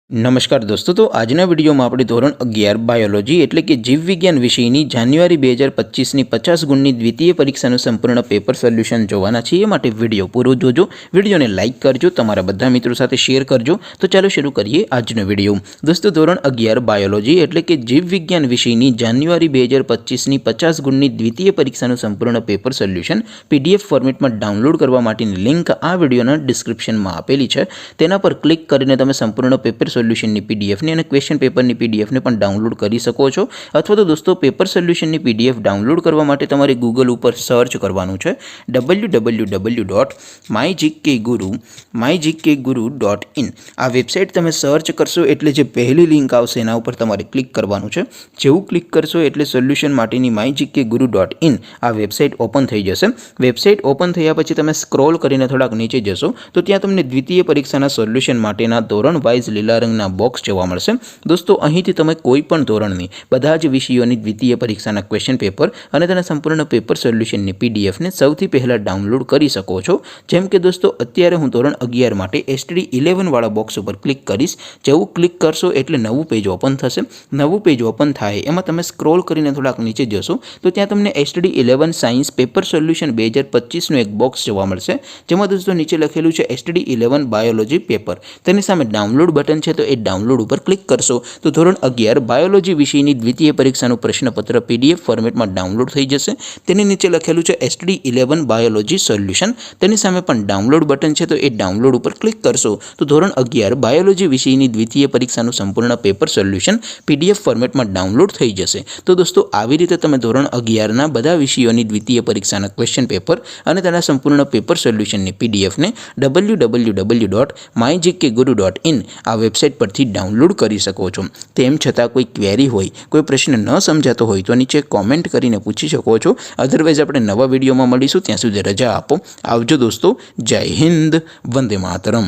नमस्कार दोस्तों, तो આજના વિડીયોમાં આપણે ધોરણ 11 બાયોલોજી એટલે કે જીવવિજ્ઞાન વિષયની જાન્યુઆરી 2025ની 50 ગુણની દ્વિતીય પરીક્ષાનું સંપૂર્ણ પેપર સોલ્યુશન જોવાના છે। એ માટે વિડીયો પૂરો જોજો, વિડીયોને લાઇક કરજો, તમારા બધા મિત્રો સાથે શેર કરજો। તો ચાલો શરૂ કરીએ આજનો વિડીયો। દોસ્તો, ધોરણ 11 બાયોલોજી એટલે કે જીવવિજ્ઞાન વિષયની જાન્યુઆરી 2025ની 50 ગુણની દ્વિતીય પરીક્ષાનું સંપૂર્ણ પેપર સોલ્યુશન PDF ફોર્મેટમાં ડાઉનલોડ કરવા માટેની લિંક આ વિડીયોના ડિસ્ક્રિપ્શનમાં આપેલી છે। તેના પર ક્લિક કરીને તમે સંપૂર્ણ પેપર સોલ્યુશનની PDF ને અને ક્વેશ્ચન પેપરની PDF ને પણ ડાઉનલોડ કરી શકો છો। અથવા તો દોસ્તો, પેપર સોલ્યુશનની PDF ડાઉનલોડ કરવા માટે તમારે ગૂગલ ઉપર સર્ચ કરવાનું છે www.mygkguru.in। આ વેબસાઇટ તમે સર્ચ કરશો એટલે જે પહેલી લિંક આવશે એના ઉપર તમારે ક્લિક કરવાનું છે। જેવું ક્લિક કરશો એટલે સોલ્યુશન માટેની mygkguru.in આ વેબસાઇટ ઓપન થઈ જશે। વેબસાઇટ ઓપન થયા પછી તમે સ્ક્રોલ કરીને થોડાક નીચે જશો તો ત્યાં તમને દ્વિતીય પરીક્ષાના સોલ્યુશન માટેના ધોરણ વાઇઝ લીલા રંગના બોક્સ જોવા મળશે। દોસ્તો, અહીંથી તમે કોઈ પણ ધોરણની બધા જ વિષયોની દ્વિતીય પરીક્ષાના ક્વેશ્ચન પેપર અને તેના સંપૂર્ણ પેપર સોલ્યુશનની PDF ને સૌથી પહેલાં ડાઉનલોડ કરી શકો છો। જેમ કે દોસ્તો, અત્યારે હું ધોરણ 11 માટે STD 11 વાળા બોક્સ ઉપર ક્લિક કરીશ। જેવું ક્લિક કરશો એટલે નવું પેજ ઓપન થશે। નવું પેજ ઓપન થાય એમાં તમે સ્ક્રોલ કરીને થોડાક નીચે જશો તો ત્યાં તમને STD 11 સાયન્સ પેપર સોલ્યુશન 2025નું એક બોક્સ જોવા મળશે, જેમાં દોસ્તો નીચે લખેલું છે STD 11 બાયોલોજી પેપર। તેની સામે ડાઉનલોડ બટન છે, તો એ ડાઉનલોડ ઉપર ક્લિક કરશો તો ધોરણ 11 બાયોલોજી વિષયની દ્વિતીય પરીક્ષાનું પ્રશ્નપત્ર PDF ફોર્મેટમાં ડાઉનલોડ થઈ જશે। તેની નીચે લખેલું છે STD 11 બાયોલોજી સોલ્યુશન। તેની સામે પણ ડાઉનલોડ બટન છે, તો એ ડાઉનલોડ ઉપર ક્લિક કરશો તો ધોરણ 11 બાયોલોજી વિષયની દ્વિતીય પરીક્ષાનું સંપૂર્ણ પેપર સોલ્યુશન PDF ફોર્મેટમાં ડાઉનલોડ થઈ જશે। તો દોસ્તો, આવી રીતે તમે ધોરણ 11ના બધા વિષયોની દ્વિતીય પરીક્ષાના ક્વેશ્ચન પેપર અને તેના સંપૂર્ણ પેપર સોલ્યુશનની PDF ને www.mygkguru.in આ વેબસાઇટ પરથી ડાઉનલોડ કરી શકો છો। તેમ છતાં કોઈ ક્વેરી હોય, કોઈ પ્રશ્ન ન સમજાતો હોય તો નીચે કોમેન્ટ કરીને પૂછી શકો છો। અધરવાઇઝ આપણે નવા વિડીયોમાં મળીશું, ત્યાં સુધી રજા આપો। આવજો દોસ્તો, જય હિન્દ, વંદે માતરમ।